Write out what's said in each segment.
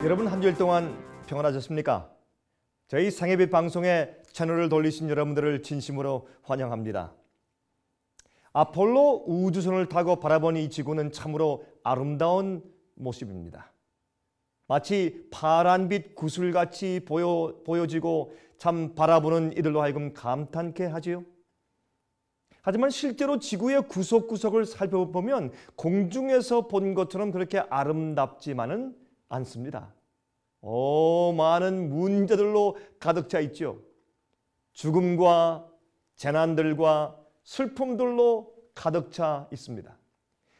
여러분 한 주일 동안 평안하셨습니까? 저희 생애빛 방송에 채널을 돌리신 여러분들을 진심으로 환영합니다. 아폴로 우주선을 타고 바라본 이 지구는 참으로 아름다운 모습입니다. 마치 파란빛 구슬같이 보여지고 참 바라보는 이들로 하여금 감탄케 하지요. 하지만 실제로 지구의 구석구석을 살펴보면 공중에서 본 것처럼 그렇게 아름답지만은 않습니다. 많은 문제들로 가득 차 있죠. 죽음과 재난들과 슬픔들로 가득 차 있습니다.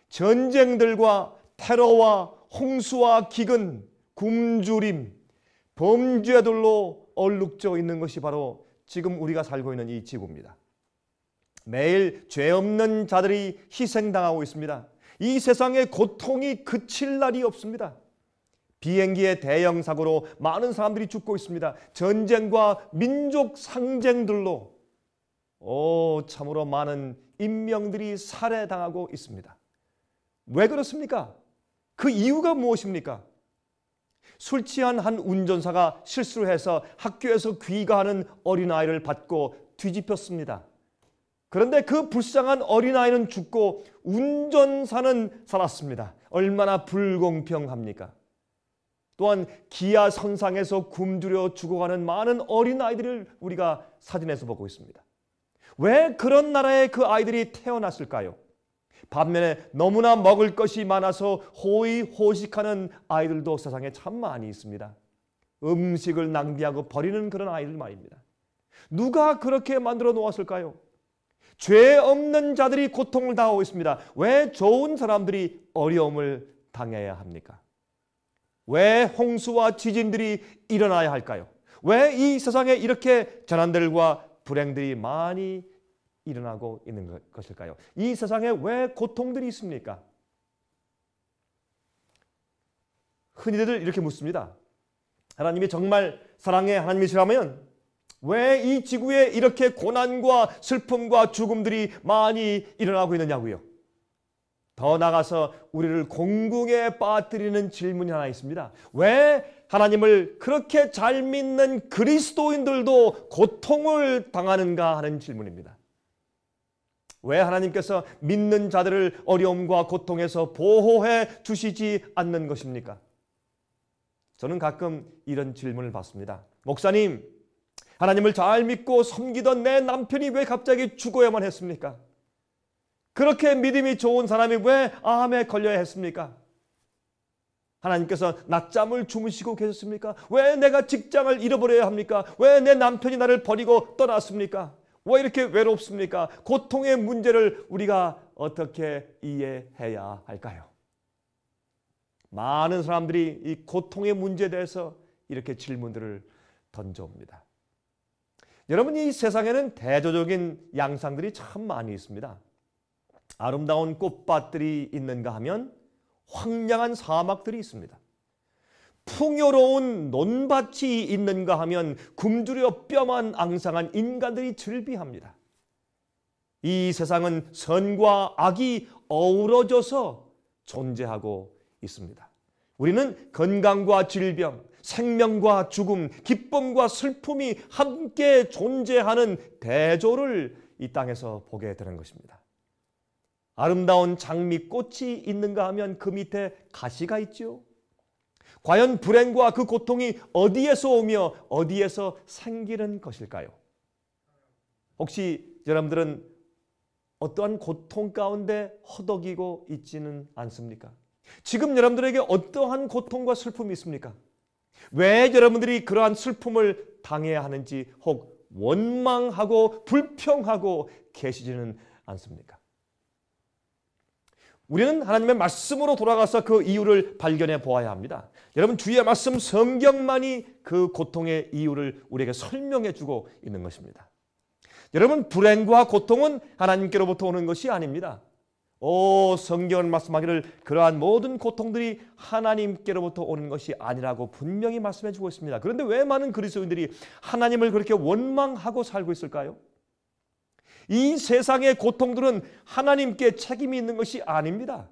전쟁들과 테러와 홍수와 기근, 굶주림, 범죄들로 얼룩져 있는 것이 바로 지금 우리가 살고 있는 이 지구입니다. 매일 죄 없는 자들이 희생당하고 있습니다. 이 세상의 고통이 그칠 날이 없습니다. 비행기의 대형 사고로 많은 사람들이 죽고 있습니다. 전쟁과 민족 상쟁들로 참으로 많은 인명들이 살해당하고 있습니다. 왜 그렇습니까? 그 이유가 무엇입니까? 술 취한 한 운전사가 실수를 해서 학교에서 귀가하는 어린아이를 받고 뒤집혔습니다. 그런데 그 불쌍한 어린아이는 죽고 운전사는 살았습니다. 얼마나 불공평합니까? 또한 기아 선상에서 굶주려 죽어가는 많은 어린아이들을 우리가 사진에서 보고 있습니다. 왜 그런 나라에 그 아이들이 태어났을까요? 반면에 너무나 먹을 것이 많아서 호의호식하는 아이들도 세상에 참 많이 있습니다. 음식을 낭비하고 버리는 그런 아이들 말입니다. 누가 그렇게 만들어 놓았을까요? 죄 없는 자들이 고통을 당하고 있습니다. 왜 좋은 사람들이 어려움을 당해야 합니까? 왜 홍수와 지진들이 일어나야 할까요? 왜 이 세상에 이렇게 재난들과 불행들이 많이 일어나고 있는 것일까요? 이 세상에 왜 고통들이 있습니까? 흔히들 이렇게 묻습니다. 하나님이 정말 사랑의 하나님이시라면 왜 이 지구에 이렇게 고난과 슬픔과 죽음들이 많이 일어나고 있느냐고요? 더 나아가서 우리를 공궁에 빠뜨리는 질문이 하나 있습니다. 왜 하나님을 그렇게 잘 믿는 그리스도인들도 고통을 당하는가 하는 질문입니다. 왜 하나님께서 믿는 자들을 어려움과 고통에서 보호해 주시지 않는 것입니까? 저는 가끔 이런 질문을 받습니다. 목사님, 하나님을 잘 믿고 섬기던 내 남편이 왜 갑자기 죽어야만 했습니까? 그렇게 믿음이 좋은 사람이 왜 암에 걸려야 했습니까? 하나님께서 낮잠을 주무시고 계셨습니까? 왜 내가 직장을 잃어버려야 합니까? 왜 내 남편이 나를 버리고 떠났습니까? 왜 이렇게 외롭습니까? 고통의 문제를 우리가 어떻게 이해해야 할까요? 많은 사람들이 이 고통의 문제에 대해서 이렇게 질문들을 던져옵니다. 여러분, 이 세상에는 대조적인 양상들이 참 많이 있습니다. 아름다운 꽃밭들이 있는가 하면 황량한 사막들이 있습니다. 풍요로운 논밭이 있는가 하면 굶주려 뼈만 앙상한 인간들이 즐비합니다. 이 세상은 선과 악이 어우러져서 존재하고 있습니다. 우리는 건강과 질병, 생명과 죽음, 기쁨과 슬픔이 함께 존재하는 대조를 이 땅에서 보게 되는 것입니다. 아름다운 장미꽃이 있는가 하면 그 밑에 가시가 있지요. 과연 불행과 그 고통이 어디에서 오며 어디에서 생기는 것일까요? 혹시 여러분들은 어떠한 고통 가운데 허덕이고 있지는 않습니까? 지금 여러분들에게 어떠한 고통과 슬픔이 있습니까? 왜 여러분들이 그러한 슬픔을 당해야 하는지 혹 원망하고 불평하고 계시지는 않습니까? 우리는 하나님의 말씀으로 돌아가서 그 이유를 발견해 보아야 합니다. 여러분, 주의 말씀 성경만이 그 고통의 이유를 우리에게 설명해 주고 있는 것입니다. 여러분, 불행과 고통은 하나님께로부터 오는 것이 아닙니다. 성경은 말씀하기를 그러한 모든 고통들이 하나님께로부터 오는 것이 아니라고 분명히 말씀해 주고 있습니다. 그런데 왜 많은 그리스도인들이 하나님을 그렇게 원망하고 살고 있을까요? 이 세상의 고통들은 하나님께 책임이 있는 것이 아닙니다.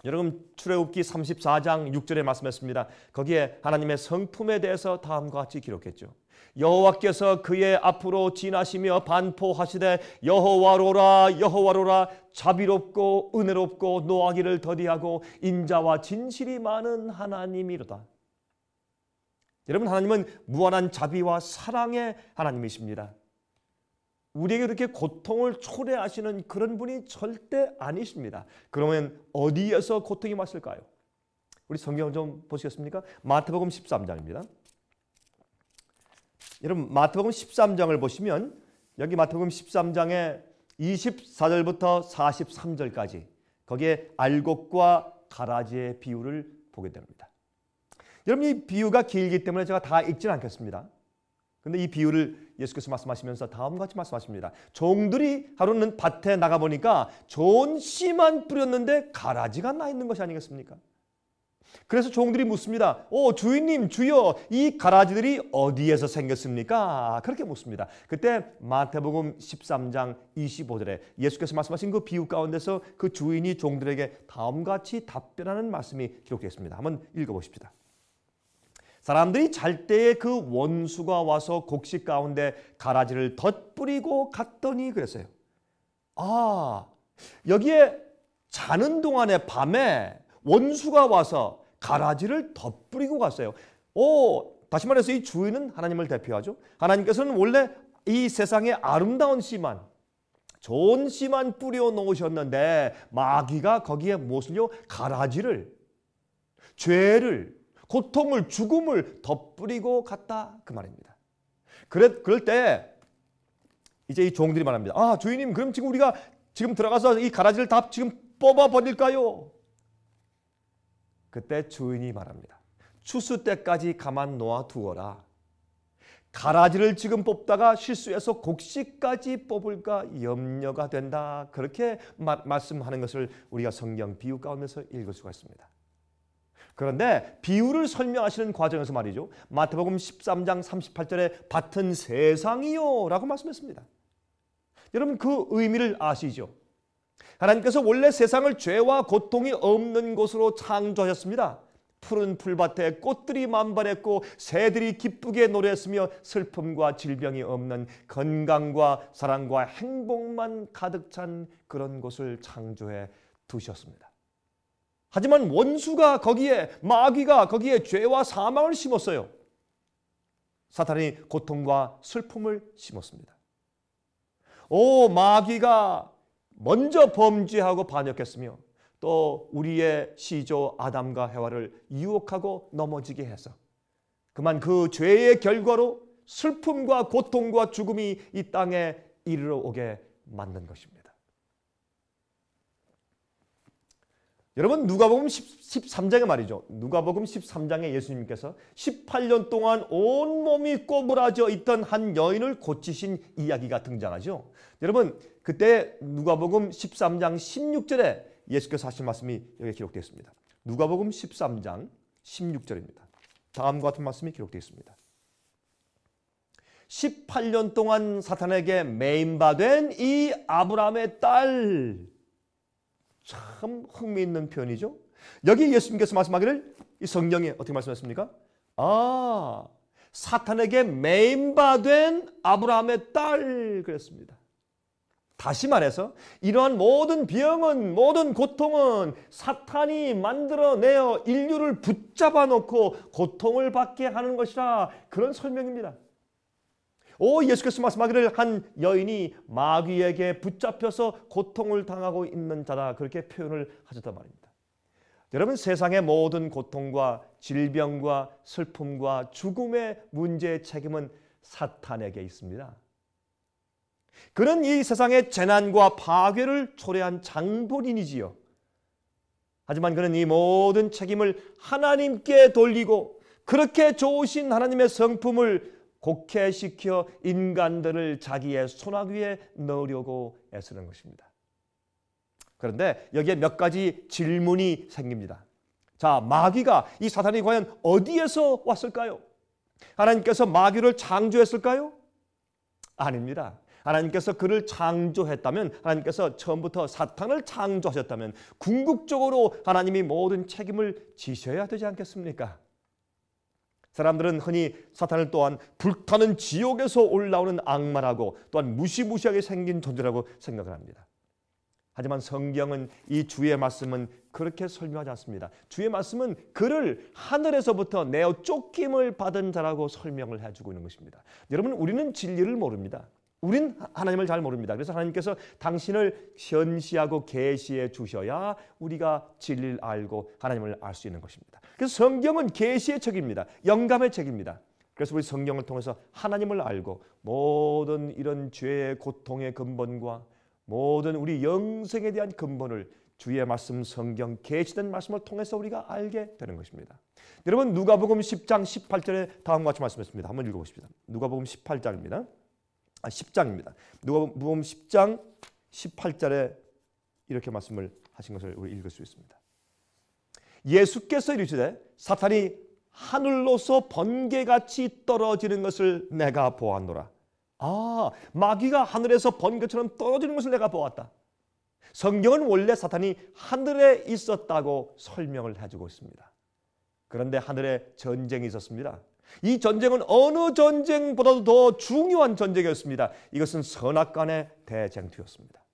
여러분 출애굽기 34장 6절에 말씀했습니다. 거기에 하나님의 성품에 대해서 다음과 같이 기록했죠. 여호와께서 그의 앞으로 지나시며 반포하시되 여호와로라 여호와로라 자비롭고 은혜롭고 노하기를 더디하고 인자와 진실이 많은 하나님이로다. 여러분 하나님은 무한한 자비와 사랑의 하나님이십니다. 우리에게 그렇게 고통을 초래하시는 그런 분이 절대 아니십니다. 그러면 어디에서 고통이 왔을까요? 우리 성경 좀 보시겠습니까? 마태복음 13장입니다. 여러분 마태복음 13장을 보시면 여기 마태복음 13장에 24절부터 43절까지 거기에 알곡과 가라지의 비유를 보게 됩니다. 여러분 이 비유가 길기 때문에 제가 다 읽지는 않겠습니다. 그런데 이 비유를 예수께서 말씀하시면서 다음과 같이 말씀하십니다. 종들이 하루는 밭에 나가보니까 좋은 씨만 뿌렸는데 가라지가 나 있는 것이 아니겠습니까? 그래서 종들이 묻습니다. 주인님 주여 이 가라지들이 어디에서 생겼습니까? 그렇게 묻습니다. 그때 마태복음 13장 25절에 예수께서 말씀하신 그 비유 가운데서 그 주인이 종들에게 다음과 같이 답변하는 말씀이 기록되어 있습니다. 한번 읽어보십시다. 사람들이 잘 때에 그 원수가 와서 곡식 가운데 가라지를 덧뿌리고 갔더니 그랬어요. 여기에 자는 동안에 밤에 원수가 와서 가라지를 덧뿌리고 갔어요. 다시 말해서 이 주인은 하나님을 대표하죠. 하나님께서는 원래 이 세상에 아름다운 씨만 좋은 씨만 뿌려 놓으셨는데 마귀가 거기에 무엇을요? 가라지를, 죄를, 고통을, 죽음을 덧뿌리고 갔다 그 말입니다. 그럴 때 이제 이 종들이 말합니다. 주인님 그럼 지금 우리가 지금 들어가서 이 가라지를 다 지금 뽑아 버릴까요? 그때 주인이 말합니다. 추수 때까지 가만 놓아 두어라. 가라지를 지금 뽑다가 실수해서 곡식까지 뽑을까 염려가 된다. 그렇게 말씀하는 것을 우리가 성경 비유 가운데서 읽을 수가 있습니다. 그런데 비유를 설명하시는 과정에서 말이죠. 마태복음 13장 38절에 밭은 세상이요 라고 말씀했습니다. 여러분 그 의미를 아시죠? 하나님께서 원래 세상을 죄와 고통이 없는 곳으로 창조하셨습니다. 푸른 풀밭에 꽃들이 만발했고 새들이 기쁘게 노래했으며 슬픔과 질병이 없는 건강과 사랑과 행복만 가득 찬 그런 곳을 창조해 두셨습니다. 하지만 원수가 거기에, 마귀가 거기에 죄와 사망을 심었어요. 사탄이 고통과 슬픔을 심었습니다. 마귀가 먼저 범죄하고 반역했으며 또 우리의 시조 아담과 해와를 유혹하고 넘어지게 해서 그만 그 죄의 결과로 슬픔과 고통과 죽음이 이 땅에 이르러 오게 만든 것입니다. 여러분 누가복음 13장에 말이죠. 누가복음 13장에 예수님께서 18년 동안 온몸이 꼬부라져 있던 한 여인을 고치신 이야기가 등장하죠. 여러분 그때 누가복음 13장 16절에 예수께서 하신 말씀이 여기 기록되어 있습니다. 누가복음 13장 16절입니다. 다음과 같은 말씀이 기록되어 있습니다. 18년 동안 사탄에게 매인받은 이 아브라함의 딸, 참 흥미있는 표현이죠. 여기 예수님께서 말씀하기를 이 성경에 어떻게 말씀하셨습니까? 사탄에게 매인받은 아브라함의 딸 그랬습니다. 다시 말해서 이러한 모든 병은, 모든 고통은 사탄이 만들어내어 인류를 붙잡아 놓고 고통을 받게 하는 것이라, 그런 설명입니다. 예수께서 말씀하기를 한 여인이 마귀에게 붙잡혀서 고통을 당하고 있는 자다, 그렇게 표현을 하셨단 말입니다. 여러분, 세상의 모든 고통과 질병과 슬픔과 죽음의 문제의 책임은 사탄에게 있습니다. 그는 이 세상의 재난과 파괴를 초래한 장본인이지요. 하지만 그는 이 모든 책임을 하나님께 돌리고 그렇게 좋으신 하나님의 성품을 곡해시켜 인간들을 자기의 손아귀에 넣으려고 애쓰는 것입니다. 그런데 여기에 몇 가지 질문이 생깁니다. 자, 마귀가, 이 사탄이 과연 어디에서 왔을까요? 하나님께서 마귀를 창조했을까요? 아닙니다. 하나님께서 그를 창조했다면, 하나님께서 처음부터 사탄을 창조하셨다면 궁극적으로 하나님이 모든 책임을 지셔야 되지 않겠습니까? 사람들은 흔히 사탄을 또한 불타는 지옥에서 올라오는 악마라고, 또한 무시무시하게 생긴 존재라고 생각을 합니다. 하지만 성경은 이 주의 말씀은 그렇게 설명하지 않습니다. 주의 말씀은 그를 하늘에서부터 내어 쫓김을 받은 자라고 설명을 해주고 있는 것입니다. 여러분, 우리는 진리를 모릅니다. 우린 하나님을 잘 모릅니다. 그래서 하나님께서 당신을 현시하고 계시해 주셔야 우리가 진리를 알고 하나님을 알 수 있는 것입니다. 그래서 성경은 계시의 책입니다. 영감의 책입니다. 그래서 우리 성경을 통해서 하나님을 알고 모든 이런 죄의 고통의 근본과 모든 우리 영생에 대한 근본을 주의 말씀, 성경, 계시된 말씀을 통해서 우리가 알게 되는 것입니다. 여러분, 누가복음 10장 18절에 다음과 같이 말씀했습니다. 한번 읽어보십시다. 누가복음 18장입니다. 10장입니다. 누가복음 10장 18절에 이렇게 말씀을 하신 것을 우리 읽을 수 있습니다. 예수께서 이르시되 사탄이 하늘로서 번개같이 떨어지는 것을 내가 보았노라. 마귀가 하늘에서 번개처럼 떨어지는 것을 내가 보았다. 성경은 원래 사탄이 하늘에 있었다고 설명을 해주고 있습니다. 그런데 하늘에 전쟁이 있었습니다. 이 전쟁은 어느 전쟁보다도 더 중요한 전쟁이었습니다. 이것은 선악간의 대쟁투였습니다.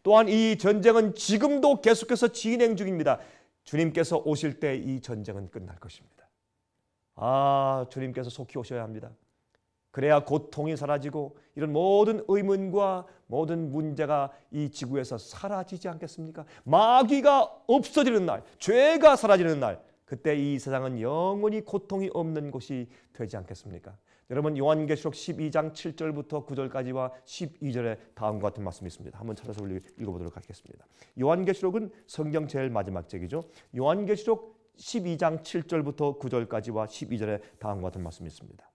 또한 이 전쟁은 지금도 계속해서 진행 중입니다. 주님께서 오실 때 이 전쟁은 끝날 것입니다. 주님께서 속히 오셔야 합니다. 그래야 고통이 사라지고 이런 모든 의문과 모든 문제가 이 지구에서 사라지지 않겠습니까? 마귀가 없어지는 날, 죄가 사라지는 날, 그때 이 세상은 영원히 고통이 없는 곳이 되지 않겠습니까? 여러분, 요한계시록 12장 7절부터 9절까지와 12절에 다음과 같은 말씀이 있습니다. 한번 찾아서 읽어보도록 하겠습니다. 요한계시록은 성경 제일 마지막 책이죠. 요한계시록 12장 7절부터 9절까지와 12절에 다음과 같은 말씀이 있습니다.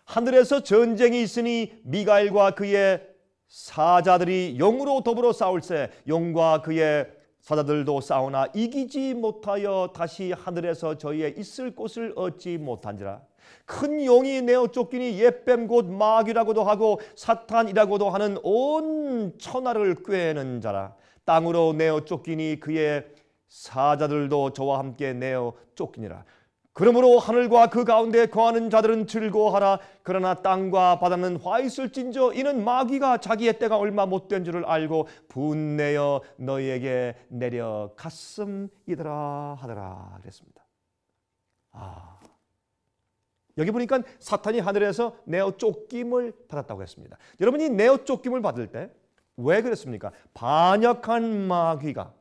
하늘에서 전쟁이 있으니 미가엘과 그의 사자들이 용으로 더불어 싸울세 용과 그의 사자들도 싸우나 이기지 못하여 다시 하늘에서 저희의 있을 곳을 얻지 못한지라. 큰 용이 내어 쫓기니 옛뱀 곧 마귀라고도 하고 사탄이라고도 하는 온 천하를 꾀는 자라. 땅으로 내어 쫓기니 그의 사자들도 저와 함께 내어 쫓기니라. 그러므로 하늘과 그 가운데 거하는 자들은 즐거워하라. 그러나 땅과 바다는 화 있을진저 이는 마귀가 자기의 때가 얼마 못된 줄을 알고 분내어 너희에게 내려갔음이더라 하더라 그랬습니다. 여기 보니까 사탄이 하늘에서 내어 쫓김을 받았다고 했습니다. 여러분이 내어 쫓김을 받을 때 왜 그랬습니까? 반역한 마귀가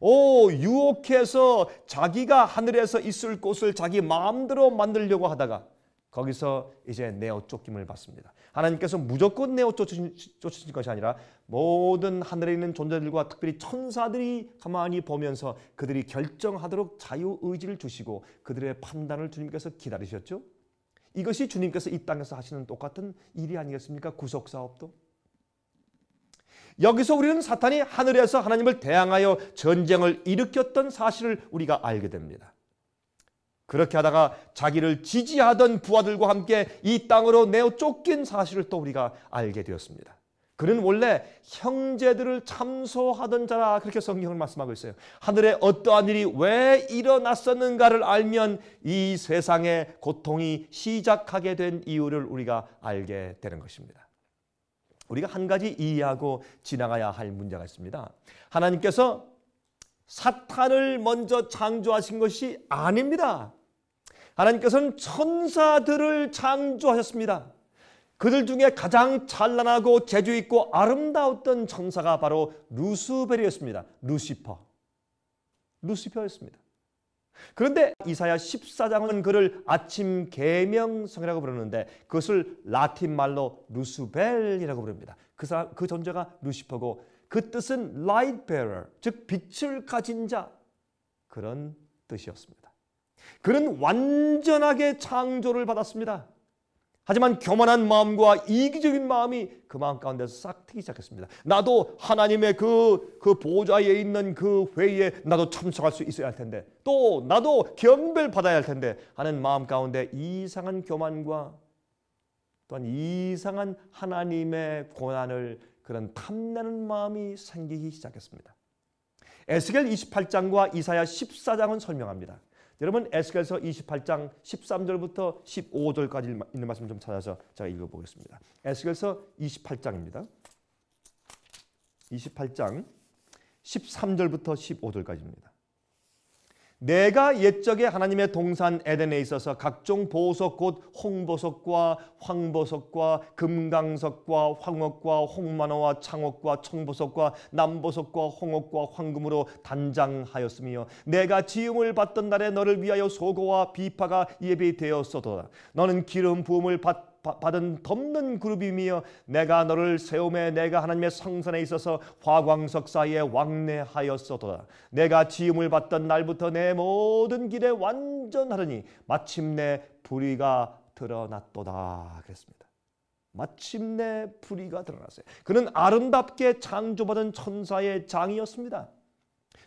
유혹해서 자기가 하늘에서 있을 곳을 자기 마음대로 만들려고 하다가 거기서 이제 내어 쫓김을 받습니다. 하나님께서 무조건 내어 쫓으신 것이 아니라 모든 하늘에 있는 존재들과 특별히 천사들이 가만히 보면서 그들이 결정하도록 자유의지를 주시고 그들의 판단을 주님께서 기다리셨죠. 이것이 주님께서 이 땅에서 하시는 똑같은 일이 아니겠습니까? 구속사업도. 여기서 우리는 사탄이 하늘에서 하나님을 대항하여 전쟁을 일으켰던 사실을 우리가 알게 됩니다. 그렇게 하다가 자기를 지지하던 부하들과 함께 이 땅으로 내어 쫓긴 사실을 또 우리가 알게 되었습니다. 그는 원래 형제들을 참소하던 자라 그렇게 성경을 말씀하고 있어요. 하늘에 어떠한 일이 왜 일어났었는가를 알면 이 세상의 고통이 시작하게 된 이유를 우리가 알게 되는 것입니다. 우리가 한 가지 이해하고 지나가야 할 문제가 있습니다. 하나님께서 사탄을 먼저 창조하신 것이 아닙니다. 하나님께서는 천사들을 창조하셨습니다. 그들 중에 가장 찬란하고 재주 있고 아름다웠던 천사가 바로 루스벨이었습니다. 루시퍼였습니다. 그런데 이사야 14장은 그를 아침 계명성이라고 부르는데 그것을 라틴 말로 루스벨이라고 부릅니다. 그 존재가 루시퍼고 그 뜻은 light bearer, 즉 빛을 가진 자, 그런 뜻이었습니다. 그는 완전하게 창조를 받았습니다. 하지만 교만한 마음과 이기적인 마음이 그 마음 가운데서 싹 트기 시작했습니다. 나도 하나님의 그 보좌에 있는 그 회의에 나도 참석할 수 있어야 할 텐데, 또 나도 경배를 받아야 할 텐데 하는 마음 가운데 이상한 교만과 또한 이상한 하나님의 고난을 그런 탐내는 마음이 생기기 시작했습니다. 에스겔 28장과 이사야 14장은 설명합니다. 여러분 에스겔서 28장 13절부터 15절까지 있는 말씀 좀 찾아서 제가 읽어보겠습니다. 에스겔서 28장입니다. 28장 13절부터 15절까지입니다. 내가 옛적에 하나님의 동산 에덴에 있어서 각종 보석 곧 홍보석과 황보석과 금강석과 황옥과 홍만호와 창옥과 청보석과 남보석과 홍옥과 황금으로 단장하였으며 내가 지음을 받던 날에 너를 위하여 소고와 비파가 예비되었어도다. 너는 기름 부음을 받은 덮는 그룹이며 내가 너를 세움에 내가 하나님의 성산에 있어서 화광석 사이에 왕래하였어도다. 내가 지음을 받던 날부터 내 모든 길에 완전하더니 마침내 불의가 드러났도다 그랬습니다. 마침내 불의가 드러났어요. 그는 아름답게 창조받은 천사의 장이었습니다.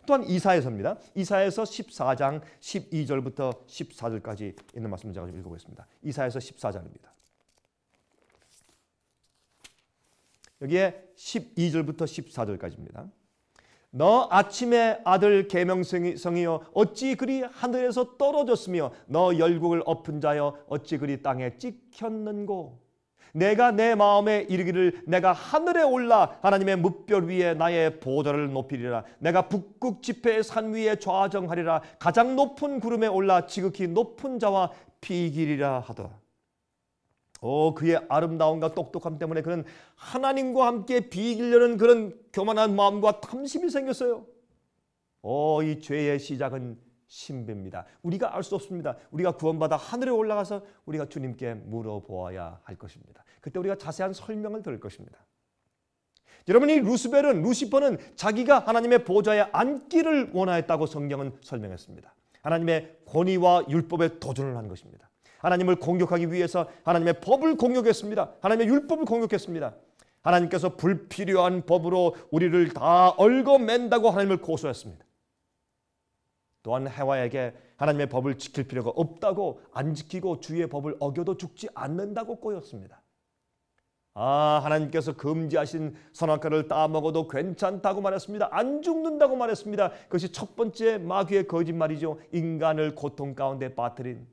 또한 이사야서입니다. 이사야서 14장 12절부터 14절까지 있는 말씀 제가 좀 읽어보겠습니다. 이사야서 14장입니다. 여기에 12절부터 14절까지입니다. 너 아침의 아들 계명성이여 어찌 그리 하늘에서 떨어졌으며 너 열국을 엎은 자여 어찌 그리 땅에 찍혔는고. 내가 내 마음에 이르기를 내가 하늘에 올라 하나님의 뭇별 위에 나의 보좌를 높이리라. 내가 북극 지폐의 산 위에 좌정하리라. 가장 높은 구름에 올라 지극히 높은 자와 비기리라 하더라. 그의 아름다움과 똑똑함 때문에 그는 하나님과 함께 비기려는 그런 교만한 마음과 탐심이 생겼어요. 이 죄의 시작은 신비입니다. 우리가 알 수 없습니다. 우리가 구원받아 하늘에 올라가서 우리가 주님께 물어보아야 할 것입니다. 그때 우리가 자세한 설명을 들을 것입니다. 여러분, 이 루시퍼는 자기가 하나님의 보좌에 앉기를 원하였다고 성경은 설명했습니다. 하나님의 권위와 율법에 도전을 한 것입니다. 하나님을 공격하기 위해서 하나님의 법을 공격했습니다. 하나님의 율법을 공격했습니다. 하나님께서 불필요한 법으로 우리를 다 얽어맨다고 하나님을 고소했습니다. 또한 해와에게 하나님의 법을 지킬 필요가 없다고, 안 지키고 주의 법을 어겨도 죽지 않는다고 꼬였습니다. 하나님께서 금지하신 선악과를 따먹어도 괜찮다고 말했습니다. 안 죽는다고 말했습니다. 그것이 첫 번째 마귀의 거짓말이죠. 인간을 고통 가운데 빠뜨린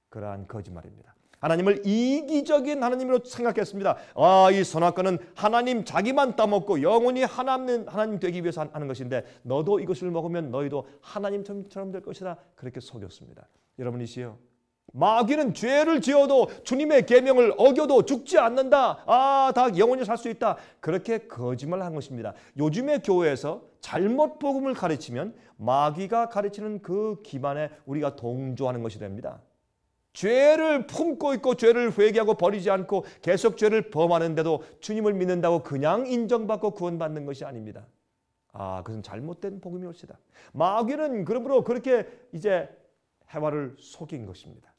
그러한 거짓말입니다. 하나님을 이기적인 하나님으로 생각했습니다. 이 선악과는 하나님 자기만 따먹고 영원히 하나님 되기 위해서 하는 것인데 너도 이것을 먹으면 너희도 하나님처럼 될 것이다. 그렇게 속였습니다. 여러분이시여, 마귀는 죄를 지어도 주님의 계명을 어겨도 죽지 않는다. 다 영원히 살 수 있다. 그렇게 거짓말을 한 것입니다. 요즘의 교회에서 잘못 복음을 가르치면 마귀가 가르치는 그 기반에 우리가 동조하는 것이 됩니다. 죄를 품고 있고 죄를 회개하고 버리지 않고 계속 죄를 범하는데도 주님을 믿는다고 그냥 인정받고 구원받는 것이 아닙니다. 그것은 잘못된 복음이 옳시다. 마귀는 그러므로 그렇게 이제 해와를 속인 것입니다.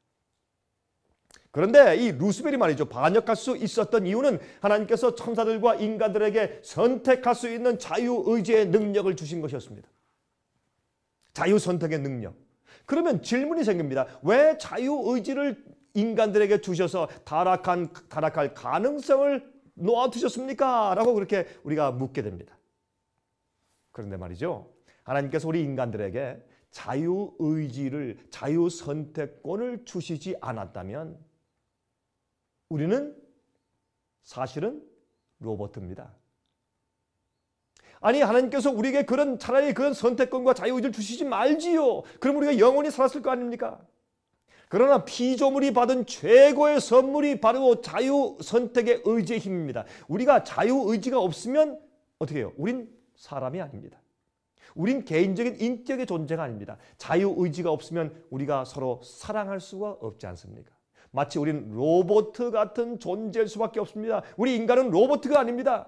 그런데 이 루시벨이 말이죠, 반역할 수 있었던 이유는 하나님께서 천사들과 인간들에게 선택할 수 있는 자유의지의 능력을 주신 것이었습니다. 자유선택의 능력. 그러면 질문이 생깁니다. 왜 자유의지를 인간들에게 주셔서 타락할 가능성을 놓아두셨습니까? 라고 그렇게 우리가 묻게 됩니다. 그런데 말이죠, 하나님께서 우리 인간들에게 자유의지를, 자유선택권을 주시지 않았다면 우리는 사실은 로봇입니다. 하나님께서 우리에게 차라리 그런 선택권과 자유의지를 주시지 말지요. 그럼 우리가 영원히 살았을 거 아닙니까? 그러나 피조물이 받은 최고의 선물이 바로 자유선택의 의지의 힘입니다. 우리가 자유의지가 없으면 어떻게 해요? 우린 사람이 아닙니다. 우린 개인적인 인격의 존재가 아닙니다. 자유의지가 없으면 우리가 서로 사랑할 수가 없지 않습니까? 마치 우린 로봇 같은 존재일 수밖에 없습니다. 우리 인간은 로봇가 아닙니다.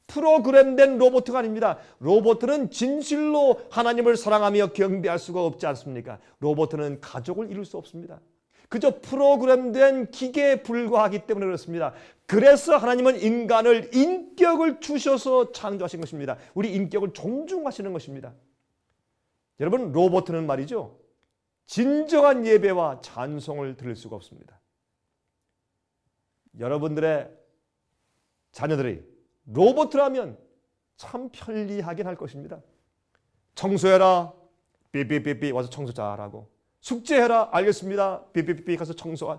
프로그램된 로봇가 아닙니다. 로봇은 진실로 하나님을 사랑하며 경배할 수가 없지 않습니까? 로봇은 가족을 이룰 수 없습니다. 그저 프로그램된 기계에 불과하기 때문에 그렇습니다. 그래서 하나님은 인간을 인격을 주셔서 창조하신 것입니다. 우리 인격을 존중하시는 것입니다. 여러분, 로봇은 말이죠, 진정한 예배와 찬송을 들을 수가 없습니다. 여러분들의 자녀들이 로봇이라면 참 편리하긴 할 것입니다. 청소해라. 삐삐삐삐 와서 청소 잘하고. 숙제해라. 알겠습니다. 삐삐삐삐 가서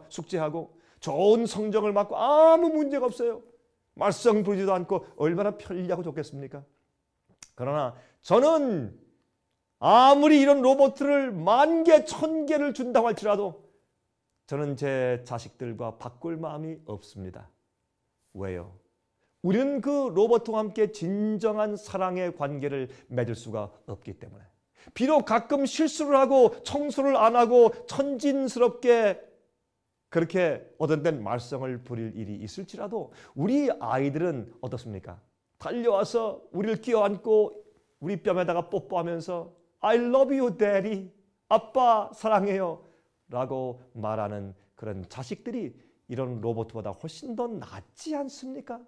숙제하고. 좋은 성적을 받고 아무 문제가 없어요. 말썽 부리지도 않고 얼마나 편리하고 좋겠습니까? 그러나 저는 아무리 이런 로봇을 10,000개, 1,000개를 준다고 할지라도 저는 제 자식들과 바꿀 마음이 없습니다. 왜요? 우리는 그 로봇과 함께 진정한 사랑의 관계를 맺을 수가 없기 때문에. 비록 가끔 실수를 하고 청소를 안 하고 천진스럽게 그렇게 어떤 때는 말썽을 부릴 일이 있을지라도 우리 아이들은 어떻습니까? 달려와서 우리를 끼어안고 우리 뺨에다가 뽀뽀하면서 I love you, daddy. 아빠 사랑해요. 라고 말하는 그런 자식들이 이런 로봇보다 훨씬 더 낫지 않습니까?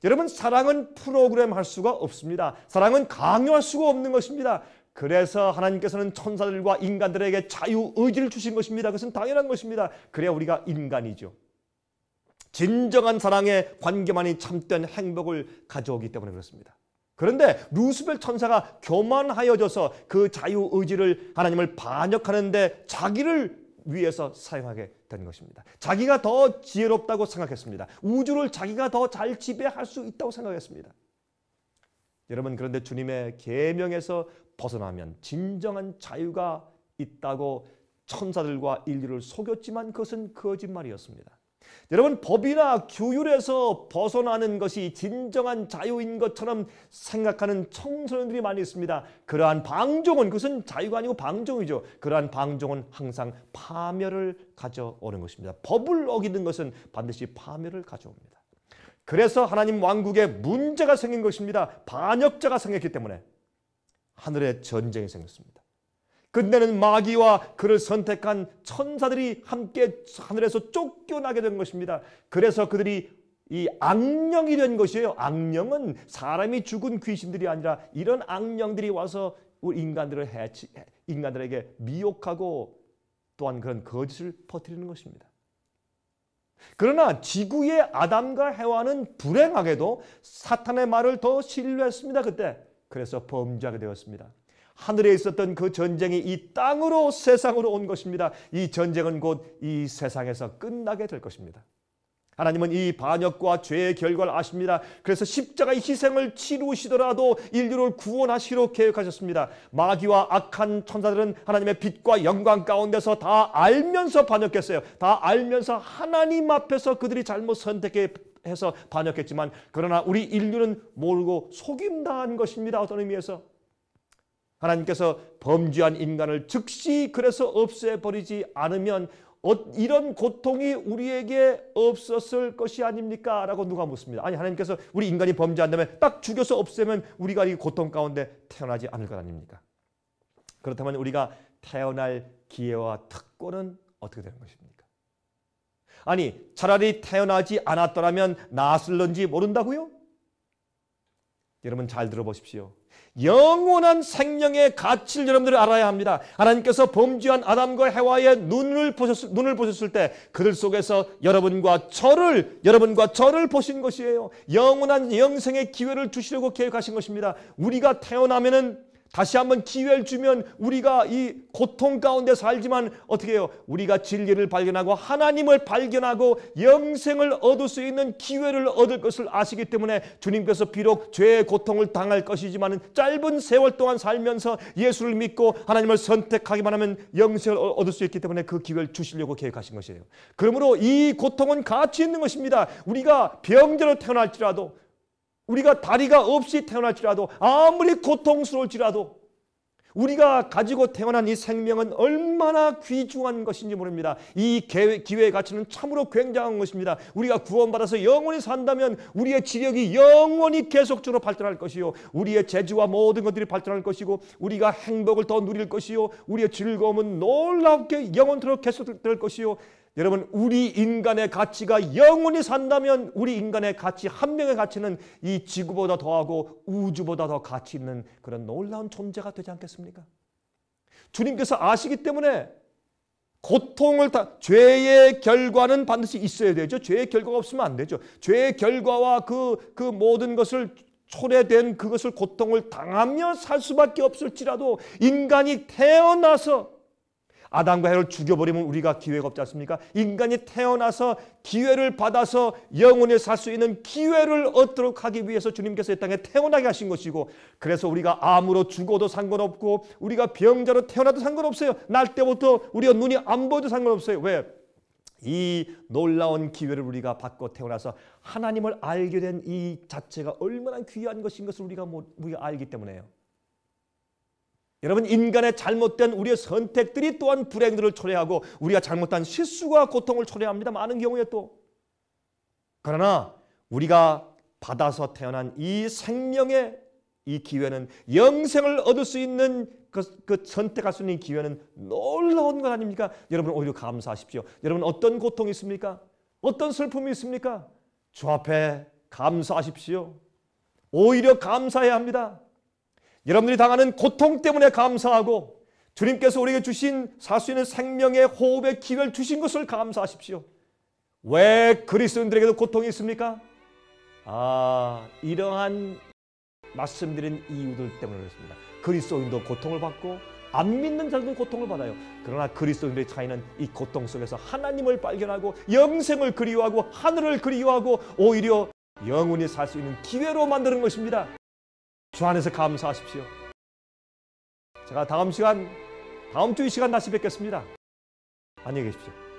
여러분, 사랑은 프로그램 할 수가 없습니다. 사랑은 강요할 수가 없는 것입니다. 그래서 하나님께서는 천사들과 인간들에게 자유의지를 주신 것입니다. 그것은 당연한 것입니다. 그래야 우리가 인간이죠. 진정한 사랑의 관계만이 참된 행복을 가져오기 때문에 그렇습니다. 그런데 루스벨 천사가 교만하여져서 그 자유의지를 하나님을 반역하는 데 자기를 위해서 사용하게 된 것입니다. 자기가 더 지혜롭다고 생각했습니다. 우주를 자기가 더 잘 지배할 수 있다고 생각했습니다. 여러분, 그런데 주님의 계명에서 벗어나면 진정한 자유가 있다고 천사들과 인류를 속였지만 그것은 거짓말이었습니다. 여러분, 법이나 규율에서 벗어나는 것이 진정한 자유인 것처럼 생각하는 청소년들이 많이 있습니다. 그러한 방종은, 그것은 자유가 아니고 방종이죠. 그러한 방종은 항상 파멸을 가져오는 것입니다. 법을 어기는 것은 반드시 파멸을 가져옵니다. 그래서 하나님 왕국에 문제가 생긴 것입니다. 반역자가 생겼기 때문에 하늘에 전쟁이 생겼습니다. 끝내는 마귀와 그를 선택한 천사들이 함께 하늘에서 쫓겨나게 된 것입니다. 그래서 그들이 이 악령이 된 것이에요. 악령은 사람이 죽은 귀신들이 아니라 이런 악령들이 와서 우리 인간들에게 미혹하고 또한 그런 거짓을 퍼뜨리는 것입니다. 그러나 지구의 아담과 해와는 불행하게도 사탄의 말을 더 신뢰했습니다. 그때. 그래서 범죄하게 되었습니다. 하늘에 있었던 그 전쟁이 이 땅으로, 세상으로 온 것입니다. 이 전쟁은 곧 이 세상에서 끝나게 될 것입니다. 하나님은 이 반역과 죄의 결과를 아십니다. 그래서 십자가의 희생을 치르시더라도 인류를 구원하시기로 계획하셨습니다. 마귀와 악한 천사들은 하나님의 빛과 영광 가운데서 다 알면서 반역했어요. 다 알면서 하나님 앞에서 그들이 잘못 선택해서 반역했지만, 그러나 우리 인류는 모르고 속임당한 것입니다. 어떤 의미에서 하나님께서 범죄한 인간을 즉시 그래서 없애버리지 않으면 이런 고통이 우리에게 없었을 것이 아닙니까? 라고 누가 묻습니다. 아니, 하나님께서 우리 인간이 범죄한다면 딱 죽여서 없애면 우리가 이 고통 가운데 태어나지 않을 것 아닙니까? 그렇다면 우리가 태어날 기회와 특권은 어떻게 되는 것입니까? 아니, 차라리 태어나지 않았더라면 나았을런지 모른다고요? 여러분, 잘 들어보십시오. 영원한 생명의 가치를 여러분들이 알아야 합니다. 하나님께서 범죄한 아담과 해와의 눈을 보셨을 때 그들 속에서 여러분과 저를 보신 것이에요. 영원한 영생의 기회를 주시려고 계획하신 것입니다. 우리가 태어나면은 다시 한번 기회를 주면 우리가 이 고통 가운데 살지만 어떻게 해요? 우리가 진리를 발견하고 하나님을 발견하고 영생을 얻을 수 있는 기회를 얻을 것을 아시기 때문에 주님께서 비록 죄의 고통을 당할 것이지만 짧은 세월 동안 살면서 예수를 믿고 하나님을 선택하기만 하면 영생을 얻을 수 있기 때문에 그 기회를 주시려고 계획하신 것이에요. 그러므로 이 고통은 가치 있는 것입니다. 우리가 병자로 태어날지라도, 우리가 다리가 없이 태어날지라도, 아무리 고통스러울지라도 우리가 가지고 태어난 이 생명은 얼마나 귀중한 것인지 모릅니다. 이 기회의 가치는 참으로 굉장한 것입니다. 우리가 구원받아서 영원히 산다면 우리의 지력이 영원히 계속적으로 발전할 것이요, 우리의 재주와 모든 것들이 발전할 것이고, 우리가 행복을 더 누릴 것이요, 우리의 즐거움은 놀랍게 영원토록 계속될 것이요. 여러분, 우리 인간의 가치가 영원히 산다면 우리 인간의 가치, 한 명의 가치는 이 지구보다 더하고 우주보다 더 가치 있는 그런 놀라운 존재가 되지 않겠습니까? 주님께서 아시기 때문에 고통을 죄의 결과는 반드시 있어야 되죠. 죄의 결과가 없으면 안 되죠. 죄의 결과와 그 모든 것을 초래된 그것을 고통을 당하며 살 수밖에 없을지라도 인간이 태어나서 아담과 해를 죽여버리면 우리가 기회가 없지 않습니까? 인간이 태어나서 기회를 받아서 영원히 살 수 있는 기회를 얻도록 하기 위해서 주님께서 이 땅에 태어나게 하신 것이고, 그래서 우리가 암으로 죽어도 상관없고 우리가 병자로 태어나도 상관없어요. 날 때부터 우리가 눈이 안 보여도 상관없어요. 왜? 이 놀라운 기회를 우리가 받고 태어나서 하나님을 알게 된 이 자체가 얼마나 귀한 것인 것을 우리가 알기 때문에요. 여러분, 인간의 잘못된 우리의 선택들이 또한 불행들을 초래하고 우리가 잘못한 실수와 고통을 초래합니다. 많은 경우에 또. 그러나 우리가 받아서 태어난 이 생명의 이 기회는, 영생을 얻을 수 있는 그 선택할 수 있는 기회는 놀라운 것 아닙니까? 여러분, 오히려 감사하십시오. 여러분, 어떤 고통이 있습니까? 어떤 슬픔이 있습니까? 주 앞에 감사하십시오. 오히려 감사해야 합니다. 여러분들이 당하는 고통 때문에 감사하고 주님께서 우리에게 주신 살 수 있는 생명의 호흡의 기회를 주신 것을 감사하십시오. 왜 그리스도인들에게도 고통이 있습니까? 이러한 말씀드린 이유들 때문에 그렇습니다. 그리스도인도 고통을 받고 안 믿는 자들도 고통을 받아요. 그러나 그리스도인들의 차이는 이 고통 속에서 하나님을 발견하고 영생을 그리워하고 하늘을 그리워하고 오히려 영원히 살 수 있는 기회로 만드는 것입니다. 주 안에서 감사하십시오. 제가 다음 주 이 시간 다시 뵙겠습니다. 안녕히 계십시오.